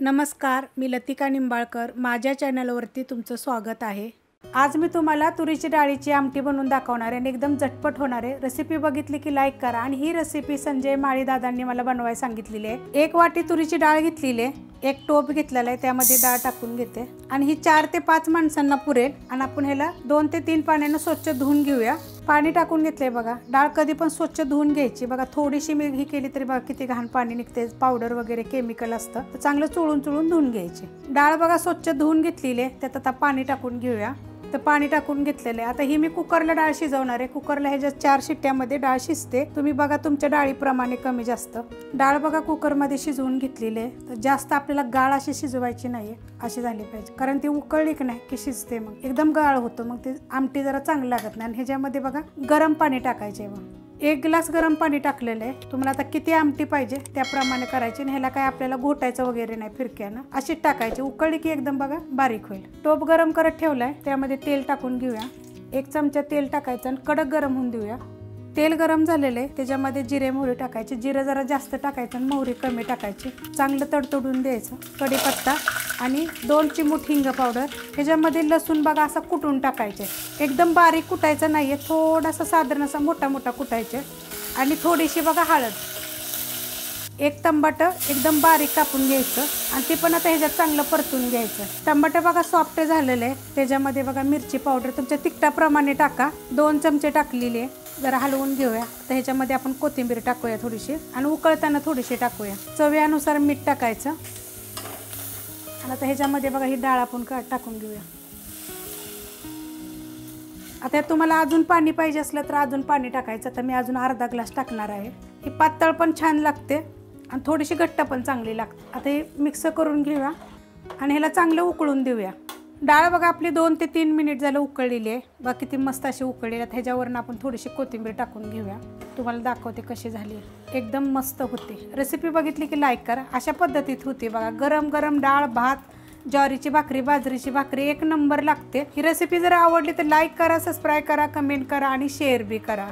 नमस्कार, मी लतिका निंबाळकर. माझ्या चॅनलवरती तुमचं स्वागत आहे. आज मी तुम्हाला तुरीची डाळीची आमटी बनवून दाखवणार आहे आणि एकदम झटपट होणार आहे. रेसिपी बघितली की लाईक करा. आणि ही रेसिपी संजय माळी दादांनी मला बनवायला सांगितलेली आहे. 1 वाटी तुरीची डाळ घेतलेली आहे, 1 टोप घेतलेला आहे, त्यामध्ये डाळ टाकून घेते आणि ही 4 ते 5 माणसांना पुरेल. आणि आपण ह्याला 2 ते 3 पाण्याने स्वच्छ धुवून घेऊया. पाणी टाकून घेतले बघा. डाळ कधी पण स्वच्छ धुवून घ्यायची बघा. थोडीशी मी ही केली तरी बघा किती घाण पाणी निघते. पावडर वगैरे केमिकल असतं, तर चांगलं चोळून धुवून घ्यायची. डाळ बघा स्वच्छ धुवून घेतलेली आहे. त्यात आता पाणी टाकून घेऊया. तर पाणी टाकून घेतलेलं आहे. आता ही मी कुकरला डाळ शिजवणार आहे. कुकरला ह्याच्या 4 शिट्ट्यामध्ये डाळ शिजते. तुम्ही बघा तुमच्या डाळीप्रमाणे कमी जास्त. डाळ बघा कुकरमध्ये शिजवून घेतलेली आहे. तर जास्त आपल्याला गाळ अशी शिजवायची नाही, अशी झाली पाहिजे, कारण ती उकळली की नाही की शिजते, मग एकदम गाळ होतं, मग ते आमटी जरा चांगली लागत नाही. आणि ह्याच्यामध्ये बघा गरम पाणी टाकायचे. मग 1 ग्लास गरम पाणी टाकलेलं आहे. तुम्हाला आता किती आमटी पाहिजे त्याप्रमाणे करायची. आणि ह्याला काय आपल्याला घोटायचं वगैरे नाही, फिरक्यानं अशीच टाकायची. उकळली की एकदम बघा बारीक होईल. टोप गरम करत ठेवलाय, त्यामध्ये तेल टाकून घेऊया. 1 चमचा तेल टाकायचं आणि कडक गरम होऊन देऊया. तेल गरम झालेलं आहे, त्याच्यामध्ये जिरे मोहरी टाकायची. जिरं जरा जास्त टाकायचं आणि मोहरी कमी टाकायची. चांगलं तडतडून द्यायचं. कढीपत्ता आणि 2 चिमूट हिंग पावडर. ह्याच्यामध्ये लसूण बघा असा कुटून टाकायचे. एकदम बारीक कुटायचं नाहीये, थोडासा साधारण असा मोठा मोठा कुटायचे. आणि थोडीशी बघा हळद. 1 टमाटर एकदम बारीक कापून घ्यायचं आणि ते पण आता ह्याच्यात चांगलं परतून घ्यायचं. टमाटर बघा सॉफ्ट झालेलं आहे. त्याच्यामध्ये बघा मिरची पावडर तुमच्या तिखटाप्रमाणे टाका. 2 चमचे टाकलेली आहे. जरा हलवून घेऊया. तर ह्याच्यामध्ये आपण कोथिंबीर टाकूया थोडीशी आणि उकळताना थोडीशी टाकूया. चवीनुसार मीठ टाकायचं. आणि आता ह्याच्यामध्ये बघा ही डाळ आपण टाकून घेऊया. आता तुम्हाला अजून पाणी पाहिजे असलं तर अजून पाणी टाकायचं. तर मी अजून अर्धा ग्लास टाकणार आहे. ही पातळ पण छान लागते आणि थोडीशी घट्ट पण चांगली लागते. आता हे मिक्स करून घेऊया आणि ह्याला चांगलं उकळून देऊया. डाळ बघा आपली 2 ते 3 मिनिट झालं उकळलेली आहे. बघा किती मस्त अशी उकळलेली आहे. ह्याच्यावरून आपण थोडीशी कोथिंबीर टाकून घेऊया. तुम्हाला दाखवते कशी झाली. एकदम मस्त होते. रेसिपी बघितली की लाईक करा. अशा पद्धतीत होती बघा. गरम गरम डाळ, भात, ज्वारीची भाकरी, बाजरीची भाकरी 1 नंबर लागते. ही रेसिपी जर आवडली तर लाईक करा, सबस्क्राईब करा, कमेंट करा आणि शेअर बी करा.